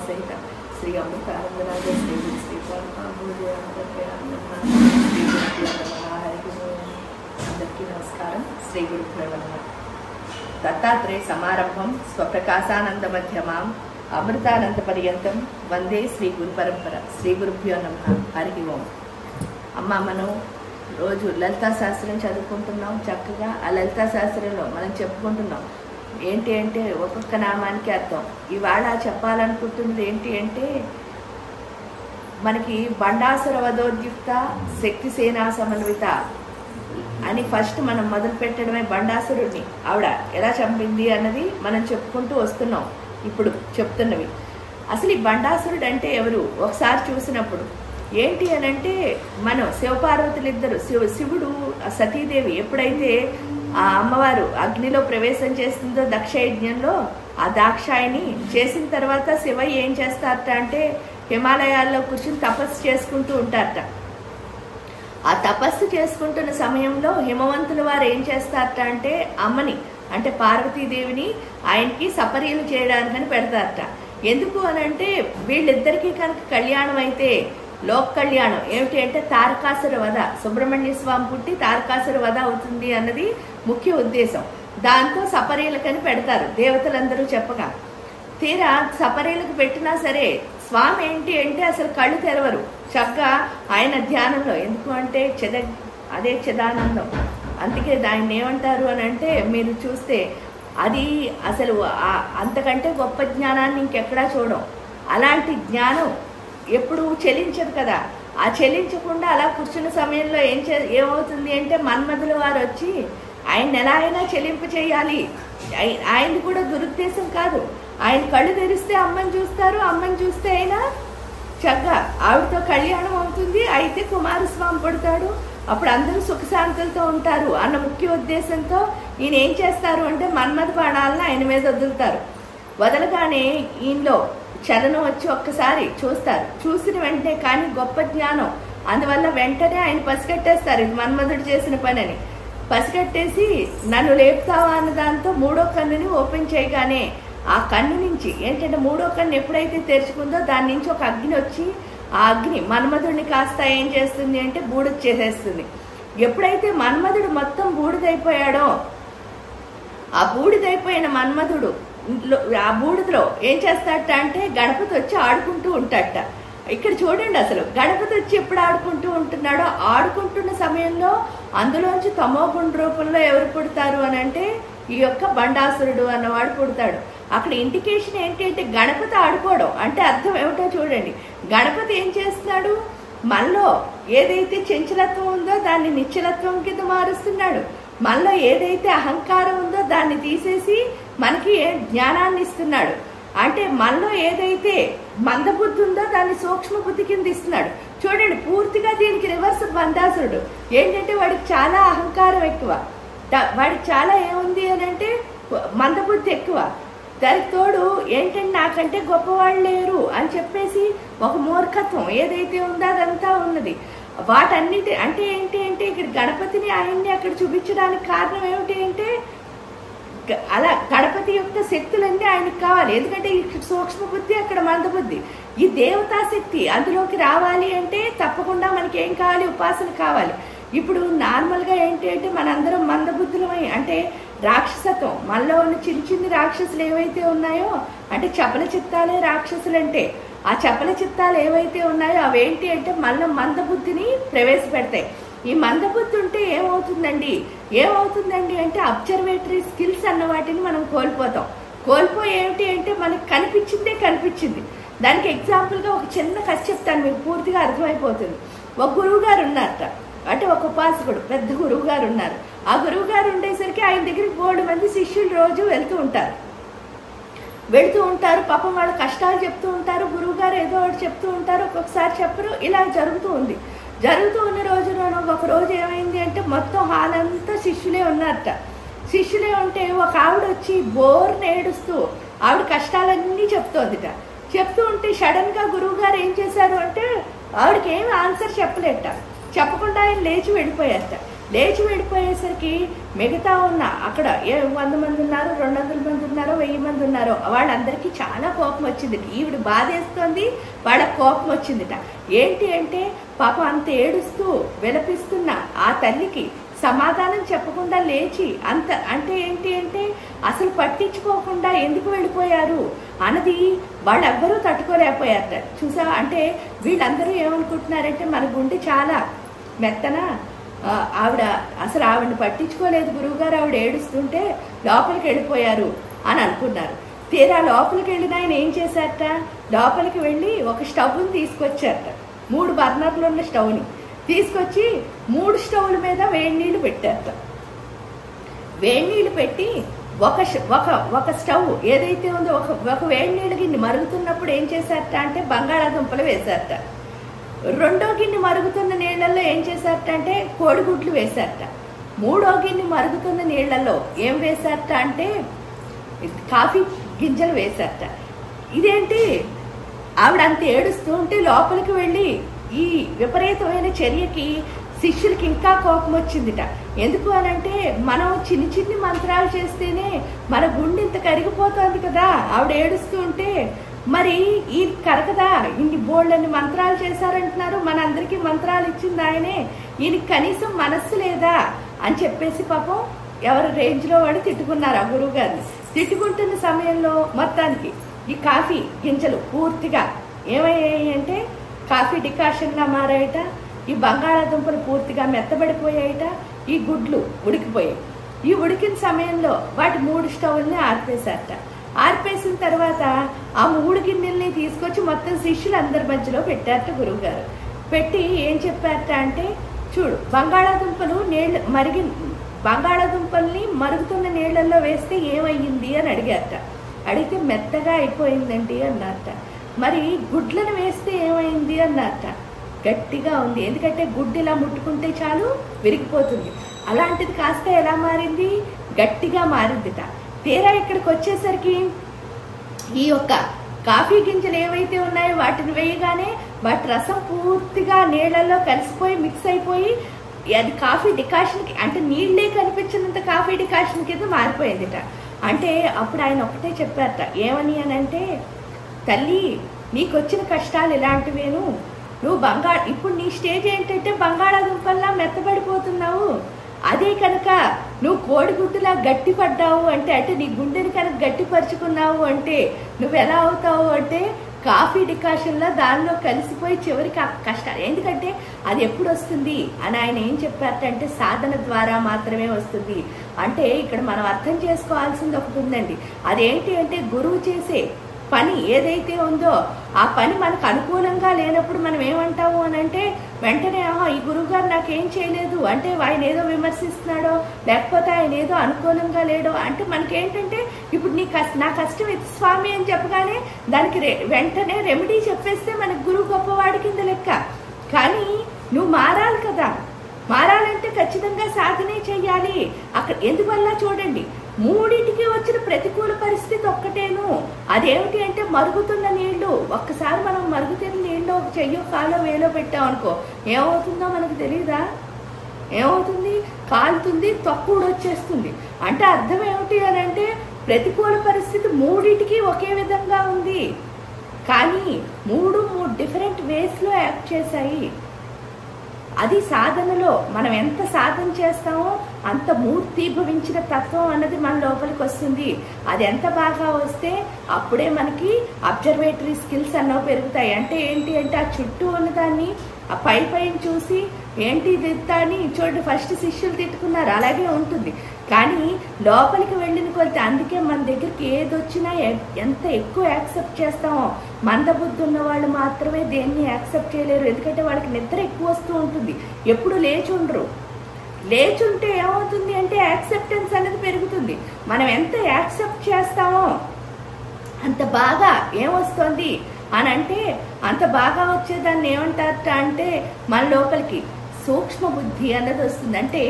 సహిత శ్రీ అమృతానందరాజ శ్రీ అందరికీ నమస్కారం. శ్రీ గురుభ్యో నమః. దత్తాత్రేయ సమారంభం స్వప్రకాశానంద మధ్యమాం అమృతానంద పర్యంతం వందే శ్రీ గురు పరంపర. శ్రీ గురుభ్యో నమః. హరి ఓం. అమ్మ, మనం రోజు లలితా శాస్త్రం చదువుకుంటున్నాం. చక్కగా ఆ లలితా శాస్త్రంలో మనం చెప్పుకుంటున్నాం ఏంటి అంటే ఒక్కొక్క నామానికి అర్థం. ఇవాళ చెప్పాలనుకుంటున్నది ఏంటి అంటే మనకి బండాసుర వధోద్యుక్త శక్తి సేనా సమన్విత అని ఫస్ట్ మనం మొదలు పెట్టడమే. బండాసురుడిని ఆవిడ ఎలా చంపింది అన్నది మనం చెప్పుకుంటూ వస్తున్నాం. ఇప్పుడు చెప్తున్నవి అసలు ఈ బండాసురుడు అంటే ఎవరు ఒకసారి చూసినప్పుడు ఏంటి అని అంటే మనం శివపార్వతులు ఇద్దరు, శివుడు సతీదేవి ఎప్పుడైతే ఆ అమ్మవారు అగ్నిలో ప్రవేశం చేస్తుందో దక్షయజ్ఞంలో, ఆ దాక్షాయిని చేసిన తర్వాత శివ ఏం చేస్తారట అంటే హిమాలయాల్లో కూర్చుని తపస్సు చేసుకుంటూ ఉంటారట. ఆ తపస్సు చేసుకుంటున్న సమయంలో హిమవంతుల వారు ఏం చేస్తారట అంటే అమ్మని అంటే పార్వతీదేవిని ఆయనకి సపర్యలు చేయడానికని పెడతారట. ఎందుకు అని అంటే వీళ్ళిద్దరికీ కనుక కళ్యాణం అయితే లోక కళ్యాణం ఏమిటి అంటే తారకాసుర వధ, సుబ్రహ్మణ్య స్వామి పుట్టి తారకాసుర వధ అవుతుంది అన్నది ముఖ్య ఉద్దేశం. దాంతో సపర్యలకని పెడతారు దేవతలందరూ చెప్పగా. తీరా సపర్యలకు పెట్టినా సరే స్వామి ఏంటి అంటే అసలు కళ్ళు తెరవరు. చక్కగా ఆయన ధ్యానంలో, ఎందుకు అంటే అదే చిదానందం. అందుకే దాన్ని ఏమంటారు అని అంటే మీరు చూస్తే అది అసలు అంతకంటే గొప్ప జ్ఞానాన్ని ఇంకెక్కడా చూడం. అలాంటి జ్ఞానం ఎప్పుడు చెలించదు కదా. ఆ చెలించకుండా అలా కూర్చున్న సమయంలో ఏమవుతుంది అంటే మన్మధుల వారు వచ్చి ఆయన ఎలా అయినా చెలింపు చేయాలి. ఆయనది కూడా దురుద్దేశం కాదు. ఆయన కళ్ళు తెరిస్తే అమ్మని చూస్తారు, అమ్మని చూస్తే అయినా చక్కగా ఆవిడతో కళ్యాణం అవుతుంది. అయితే కుమారస్వామి పుడతాడు, అప్పుడు అందరూ సుఖశాంతులతో ఉంటారు అన్న ముఖ్య ఉద్దేశంతో ఈయన ఏం చేస్తారు అంటే మన్మథ బాణాలను ఆయన మీద వదులుతారు. వదలగానే ఈయనలో చలనం వచ్చి ఒక్కసారి చూస్తారు. చూసిన వెంటనే కానీ గొప్ప జ్ఞానం, అందువల్ల వెంటనే ఆయన పసిగట్టేస్తారు ఇది మన్మధుడు చేసిన పని అని. పసిగట్టేసి నన్ను లేపుతావా అన్న దాంతో మూడో కన్నుని ఓపెన్ చేయగానే ఆ కన్ను నుంచి ఏంటంటే మూడో కన్ను ఎప్పుడైతే తెరుచుకుందో దాని నుంచి ఒక అగ్ని వచ్చి ఆ అగ్ని మన్మధుడిని కాస్త ఏం చేస్తుంది అంటే బూడిద చేసేస్తుంది. ఎప్పుడైతే మన్మధుడు మొత్తం బూడిదైపోయాడో ఆ బూడిదైపోయిన మన్మధుడు ఆ బూడిదలో ఏం చేస్తాడట అంటే గణపతి వచ్చి ఆడుకుంటూ ఉంటాడట. ఇక్కడ చూడండి అసలు గణపతి వచ్చి ఎప్పుడు ఆడుకుంటూ ఉంటున్నాడో ఆడుకుంటున్న సమయంలో అందులోంచి తమోగుణ రూపంలో ఎవరు పుడతారు అని అంటే ఈ యొక్క బండాసురుడు అన్నవాడు పుడతాడు. అక్కడ ఇండికేషన్ ఏంటి అంటే గణపతి ఆడుకోవడం అంటే అర్థం ఏమిటో చూడండి. గణపతి ఏం చేస్తున్నాడు, మనలో ఏదైతే చంచలత్వం ఉందో దాన్ని నిశ్చలత్వం కింద మారుస్తున్నాడు. మనలో ఏదైతే అహంకారం ఉందో దాన్ని తీసేసి మనకి జ్ఞానాన్ని ఇస్తున్నాడు. అంటే మనలో ఏదైతే మందబుద్ధి ఉందో దాన్ని సూక్ష్మ బుద్ధి కింద ఇస్తున్నాడు. చూడండి పూర్తిగా దీనికి రివర్స్ బండాసురుడు. ఏంటంటే వాడికి చాలా అహంకారం ఎక్కువ, వాడికి చాలా ఏముంది అని అంటే మందబుద్ధి ఎక్కువ. దానికి తోడు ఏంటంటే నాకంటే గొప్పవాళ్ళు లేరు అని చెప్పేసి ఒక మూర్ఖత్వం ఏదైతే ఉందో అదంతా ఉన్నది. వాటన్నిటి అంటే ఏంటి అంటే ఇక్కడ గణపతిని ఆయన్ని అక్కడ చూపించడానికి కారణం ఏమిటి అంటే అలా గణపతి యొక్క శక్తులన్నీ ఆయనకి కావాలి. ఎందుకంటే ఇక్కడ సూక్ష్మ బుద్ధి, అక్కడ మందబుద్ధి. ఈ దేవతా శక్తి అందులోకి రావాలి అంటే తప్పకుండా మనకి ఏం కావాలి, ఉపాసన కావాలి. ఇప్పుడు నార్మల్గా ఏంటి అంటే మనందరం మందబుద్ధులమై అంటే రాక్షసత్వం మనలో ఉన్న చిన్న చిన్న రాక్షసులు ఏవైతే ఉన్నాయో అంటే చపల చిత్తాలే రాక్షసులు. అంటే ఆ చపల చిత్తాలు ఏవైతే ఉన్నాయో అవేంటి అంటే మనలో మందబుద్ధిని ప్రవేశపెడతాయి. ఈ మందబుద్ధి ఉంటే ఏమవుతుందండి అంటే అబ్జర్వేటరీ స్కిల్స్ అన్న వాటిని మనం కోల్పోతాం. కోల్పోయి ఏమిటి అంటే మనకు కనిపించింది. దానికి ఎగ్జాంపుల్గా ఒక చిన్న కథ చెప్తాను, మీకు పూర్తిగా అర్థమైపోతుంది. ఒక గురువు గారు ఉన్నారట, అంటే ఒక ఉపాసకుడు పెద్ద గురువు గారు ఉన్నారు. ఆ గురువు గారు ఉండేసరికి ఆయన దగ్గరికి 3 మంది శిష్యులు రోజు వెళ్తూ ఉంటారు. పాపం వాళ్ళ కష్టాలు చెప్తూ ఉంటారు. గురువు గారు ఏదో ఒకటి చెప్తూ ఉంటారు, ఒక్కొక్కసారి చెప్పరు. ఇలా జరుగుతూ ఉన్న రోజున ఒక రోజు ఏమైంది అంటే మొత్తం హాల్ అంతా శిష్యులే ఉన్నారట. శిష్యులే ఉంటే ఒక ఆవిడ వచ్చి బోర్ని ఏడుస్తూ ఆవిడ కష్టాలన్నీ చెప్తూ ఉంటే సడన్ గా గురువు గారు ఏం చేశారు అంటే ఆవిడకి ఏమి ఆన్సర్ చెప్పలేట. చెప్పకుండా ఆయన లేచి వెళ్ళిపోయారట. లేచి వెళ్ళిపోయేసరికి మిగతా ఉన్న అక్కడ 100 మంది ఉన్నారో 200 మంది ఉన్నారో 1000 మంది ఉన్నారో వాళ్ళందరికీ చాలా కోపం వచ్చింది. ఈవిడ బాధేస్తోంది, వాళ్ళకి కోపం వచ్చిందిట. ఏంటి అంటే పాపం అంత ఏడుస్తూ విలపిస్తున్న ఆ తల్లికి సమాధానం చెప్పకుండా లేచి అంటే ఏంటి అంటే అసలు పట్టించుకోకుండా ఎందుకు వెళ్ళిపోయారు అన్నది వాళ్ళెవ్వరూ తట్టుకోలేకపోయారట. చూసా అంటే వీళ్ళందరూ ఏమనుకుంటున్నారంటే మన గుండె చాలా మెత్తన, ఆవిడని పట్టించుకోలేదు గురువుగారు, ఆవిడ ఏడుస్తుంటే లోపలికి వెళ్ళిపోయారు అని అనుకున్నారు. తీరా లోపలికి వెళ్ళిన ఆయన ఏం చేశారట, లోపలికి వెళ్ళి ఒక స్టవ్ని తీసుకొచ్చారట. 3 బర్నర్లు ఉన్న స్టవ్ని తీసుకొచ్చి 3 స్టవ్ల మీద వేడి నీళ్లు పెట్టారట. వేడి నీళ్లు పెట్టి ఒక స్టవ్ ఏదైతే ఉందో ఒక వేడి నీళ్ళ గిన్నె మరుగుతున్నప్పుడు ఏం చేశారట అంటే బంగాళాదుంపలు వేశారట. 2వ గిన్నె మరుగుతున్న నీళ్లలో ఏం చేశారట అంటే కోడిగుడ్లు వేశారట. 3వ గిన్నె మరుగుతున్న నీళ్లలో ఏం వేశారట అంటే కాఫీ గింజలు వేశారట. ఇదేంటి ఆవిడ అంత ఏడుస్తూ ఉంటే లోపలికి వెళ్ళి ఈ విపరీతమైన చర్యకి శిష్యులకి ఇంకా కోపం వచ్చిందిట. ఎందుకు అనంటే మనం చిన్ని మంత్రాలు చేస్తేనే మన గుండె ఇంత కరిగిపోతుంది కదా, ఆవిడ ఏడుస్తూ ఉంటే మరి ఈ కరకదా, ఇన్ని బోళ్ళని మంత్రాలు చేశారంటున్నారు, మనందరికీ మంత్రాలు ఇచ్చింది ఆయనే, ఈయనకి కనీసం మనస్సు లేదా అని చెప్పేసి పాపం ఎవరి రేంజ్లో వాడు తిట్టుకున్నారు ఆ గురువు గారిని. తిట్టుకుంటున్న సమయంలో మొత్తానికి ఈ కాఫీ గింజలు పూర్తిగా ఏమయ్యాయి అంటే కాఫీ డికాషన్లా మారాయట. ఈ బంగాళాదుంపలు పూర్తిగా మెత్తబడిపోయాయట. ఈ గుడ్లు ఉడికిపోయాయి. ఈ ఉడికిన సమయంలో వాటి 3 స్టవ్ల్ని ఆర్పేశారట. ఆర్పేసిన తర్వాత ఆ 3 గిన్నెల్ని తీసుకొచ్చి మొత్తం శిష్యులు అందరి మధ్యలో పెట్టారట గురువు గారు. పెట్టి ఏం చెప్పారట అంటే చూడు, బంగాళాదుంపల్ని మరుగుతున్న నీళ్లలో వేస్తే ఏమయ్యింది అని అడిగారట. అడిగితే మెత్తగా అయిపోయిందండి అన్నారట. మరి గుడ్లను వేస్తే ఏమైంది అన్నారట. గట్టిగా ఉంది, ఎందుకంటే గుడ్డు ఇలా ముట్టుకుంటే చాలు విరిగిపోతుంది. అలాంటిది కాస్త ఎలా మారింది, గట్టిగా మారిందిట. తీరా ఇక్కడికి వచ్చేసరికి ఈ యొక్క కాఫీ గింజలు ఏవైతే ఉన్నాయో వాటిని వేయగానే వాటి రసం పూర్తిగా నీళ్లలో కలిసిపోయి మిక్స్ అయిపోయి అది కాఫీ డికాషన్కి అంటే నీళ్లే కనిపించినంత కాఫీ డికాషన్ కింద మారిపోయిందిట. అంటే అప్పుడు ఆయన ఒకటే చెప్పారట, ఏమని అని అంటే తల్లి నీకు వచ్చిన కష్టాలు ఇలాంటివేను, నువ్వు ఇప్పుడు నీ స్టేజ్ ఏంటంటే బంగాళాదుంపల్లా మెత్తబడిపోతున్నావు. అదే కనుక నువ్వు కోడిగుడ్డులా గట్టి పడ్డావు అంటే నీ గుండెని కనుక గట్టిపరుచుకున్నావు అంటే నువ్వు ఎలా అవుతావు అంటే కాఫీ డికాషన్లో దానిలో కలిసిపోయి చివరికి ఆ కష్టాలు, ఎందుకంటే అది ఎప్పుడు వస్తుంది అని ఆయన ఏం చెప్పారంటే సాధన ద్వారా మాత్రమే వస్తుంది. అంటే ఇక్కడ మనం అర్థం చేసుకోవాల్సింది ఒకటి ఉందండి. అదేంటి అంటే గురువు చేసే పని ఏదైతే ఉందో ఆ పని మనకు అనుకూలంగా లేనప్పుడు మనం ఏమంటాము అని అంటే వెంటనే ఈ గురువు గారు నాకేం చేయలేదు అంటే ఆయన ఏదో విమర్శిస్తున్నాడో లేకపోతే ఆయన ఏదో అనుకూలంగా లేడో అంటే మనకేంటంటే ఇప్పుడు నా కష్టం ఇది స్వామి అని చెప్పగానే దానికి వెంటనే రెమెడీ చెప్పేస్తే మనకు గురువు గొప్పవాడి కింద లెక్క. కానీ నువ్వు మారాలి కదా, మారాలంటే ఖచ్చితంగా సాధనే చెయ్యాలి. అక్కడ ఎందువల్ల చూడండి, 3టికి వచ్చిన ప్రతికూల పరిస్థితి ఒక్కటేను. అదేమిటి అంటే మరుగుతున్న నీళ్లు. ఒక్కసారి మనం మరుగుతున్న నీళ్ళు ఒక చెయ్యో కాలో వేలో పెట్టామనుకో ఏమవుతుందో మనకు తెలీదా? ఏమవుతుంది? కాలుతుంది, తక్కువ వచ్చేస్తుంది. అంటే అర్థం ఏమిటి అని అంటే ప్రతికూల పరిస్థితి 3టికి ఒకే విధంగా ఉంది, కానీ 3 డిఫరెంట్ వేస్లో యాక్ట్ చేశాయి. అది సాధనలో మనం ఎంత సాధన చేస్తామో అంత మూర్తిభవించిన తత్వం అన్నది మన లోపలికి వస్తుంది. అది ఎంత బాగా వస్తే అప్పుడే మనకి అబ్జర్వేటరీ స్కిల్స్ అన్నవి పెరుగుతాయి. అంటే ఏంటి అంటే ఆ చుట్టూ ఉన్నదాన్ని ఆ పైన చూసి ఏంటి తిత్తా అని చూడండి, ఫస్ట్ శిష్యులు తిట్టుకున్నారు అలాగే ఉంటుంది. కానీ లోపలికి వెళ్ళిన కొద్ది అందుకే మన దగ్గరికి ఏది వచ్చినా ఎంత ఎక్కువ యాక్సెప్ట్ చేస్తామో, మందబుద్ధి ఉన్న వాళ్ళు మాత్రమే దేన్ని యాక్సెప్ట్ చేయలేరు. ఎందుకంటే వాళ్ళకి నిద్ర ఎక్కువ వస్తూ ఉంటుంది, ఎప్పుడు లేచుండ్రు. లేచుంటే ఏమవుతుంది అంటే యాక్సెప్టెన్స్ అనేది పెరుగుతుంది. మనం ఎంత యాక్సెప్ట్ చేస్తామో అంత బాగా ఏమొస్తుంది అని అంటే అంత బాగా వచ్చేదాన్ని ఏమంటారట అంటే మన లోపలికి సూక్ష్మ బుద్ధి అన్నది వస్తుంది. అంటే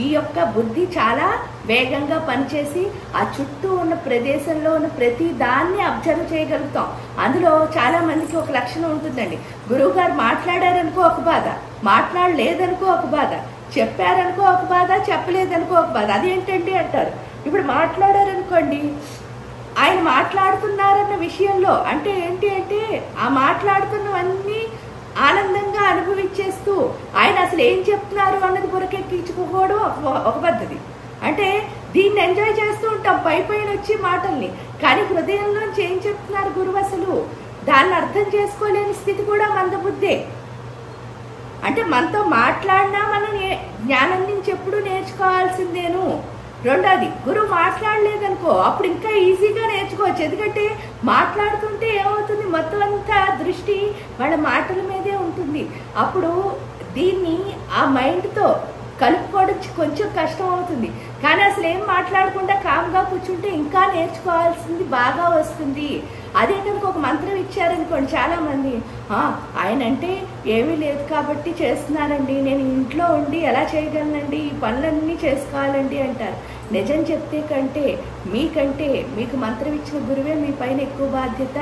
ఈ యొక్క బుద్ధి చాలా వేగంగా పనిచేసి ఆ చుట్టూ ఉన్న ప్రదేశంలో ఉన్న ప్రతి దాన్ని అబ్జర్వ్ చేయగలుగుతాం. అందులో చాలా మందికి ఒక లక్షణం ఉంటుందండి, గురువు గారు మాట్లాడారనుకో ఒక బాధ, మాట్లాడలేదనుకో ఒక బాధ, చెప్పారనుకో ఒక బాధ, చెప్పలేదనుకో ఒక బాధ. అదేంటండి అంటారు. ఇప్పుడు మాట్లాడారనుకోండి, ఆయన మాట్లాడుతున్నారన్న విషయంలో అంటే ఏంటి అంటే ఆ మాట్లాడుతున్నవన్నీ ఆనందంగా అనుభవించేస్తూ ఆయన అసలు ఏం చెప్తున్నారు అన్నది బురకెక్కించుకోవడం ఒక పద్ధతి. అంటే దీన్ని ఎంజాయ్ చేస్తూ ఉంటాం పై పైన వచ్చి మాటల్ని, కానీ హృదయంలోంచి ఏం చెప్తున్నారు గురువు అసలు దాన్ని అర్థం చేసుకోలేని స్థితి కూడా మందబుద్ధే. అంటే మనతో మాట్లాడినా మనం జ్ఞానం నుంచి ఎప్పుడు నేర్చుకోవాల్సిందేను. రెండోది, గురువు మాట్లాడలేదనుకో అప్పుడు ఇంకా ఈజీగా నేర్చుకోవచ్చు. ఎందుకంటే మాట్లాడుతుంటే ఏమవుతుంది, మొత్తం అంతా దృష్టి వాళ్ళ మాటల మీదే ఉంటుంది. అప్పుడు దీన్ని ఆ మైండ్తో కలుపుకోవడం కొంచెం కష్టం అవుతుంది. కానీ అసలు ఏం మాట్లాడకుండా కామ్గా కూర్చుంటే ఇంకా నేర్చుకోవాల్సింది బాగా వస్తుంది. అదే కనుక ఒక మంత్రం ఇచ్చారనుకోండి, చాలా మంది ఆయన అంటే ఏమీ లేదు కాబట్టి చేస్తున్నానండి, నేను ఇంట్లో ఉండి ఎలా చేయగలనండి, ఈ పనులన్నీ చేసుకోవాలండి అంటారు. నిజం చెప్తే మీకంటే మీకు మంత్రం ఇచ్చిన గురువే మీ పైన ఎక్కువ బాధ్యత.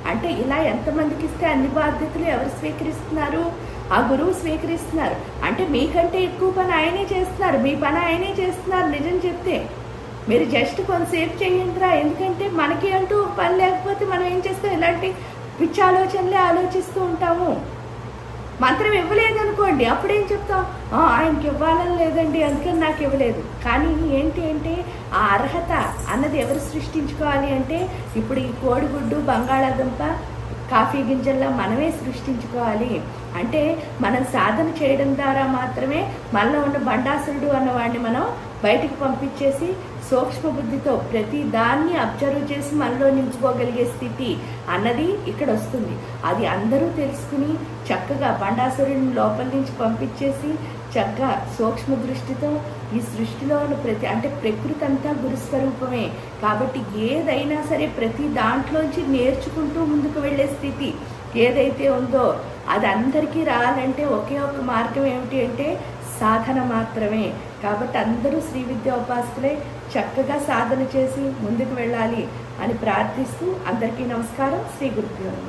అంటే ఇలా ఎంతమందికి ఇస్తే అన్ని బాధ్యతలు ఎవరు స్వీకరిస్తున్నారు? ఆ గురువు స్వీకరిస్తున్నారు. అంటే మీకంటే ఎక్కువ పని ఆయనే చేస్తున్నారు, మీ పని ఆయనే చేస్తున్నారు. నిజం చెప్తే మీరు జస్ట్ కొంతసేపు చేయండిరా. ఎందుకంటే మనకి అంటూ పని లేకపోతే మనం ఏం చేస్తాం, ఇలాంటి పిచ్చి ఆలోచనలే ఆలోచిస్తూ ఉంటాము. మంత్రం ఇవ్వలేదనుకోండి, అప్పుడేం చెప్తాం, ఆయనకి ఇవ్వాలని లేదండి అందుకని నాకు ఇవ్వలేదు. కానీ ఏంటి అంటే ఆ అర్హత అన్నది ఎవరు సృష్టించుకోవాలి అంటే ఇప్పుడు ఈ కోడిగుడ్డు, బంగాళాదుంప, కాఫీ గింజల్లో మనమే సృష్టించుకోవాలి. అంటే మనం సాధన చేయడం ద్వారా మాత్రమే మనలో ఉన్న బండాసురుడు అన్నవాడిని మనం బయటికి పంపించేసి సూక్ష్మ బుద్ధితో ప్రతి దాన్ని అబ్జర్వ్ చేసి మనలో నింపుకోగలిగే స్థితి అన్నది ఇక్కడ వస్తుంది. అది అందరూ తెలుసుకుని చక్కగా బండాసురుడిని లోపల నుంచి పంపించేసి చక్కగా సూక్ష్మ దృష్టితో ఈ సృష్టిలో ప్రకృతి అంతా గురుస్వరూపమే కాబట్టి ఏదైనా సరే ప్రతి దాంట్లోంచి నేర్చుకుంటూ ముందుకు వెళ్ళే స్థితి ఏదైతే ఉందో అది అందరికీ రావాలంటే ఒకే ఒక మార్గం ఏమిటి అంటే సాధన మాత్రమే. కాబట్టి అందరూ శ్రీ విద్యా ఉపాసకులే చక్కగా సాధన చేసి ముందుకు వెళ్ళాలి అని ప్రార్థిస్తూ అందరికీ నమస్కారం. శ్రీ గురుదేవులు.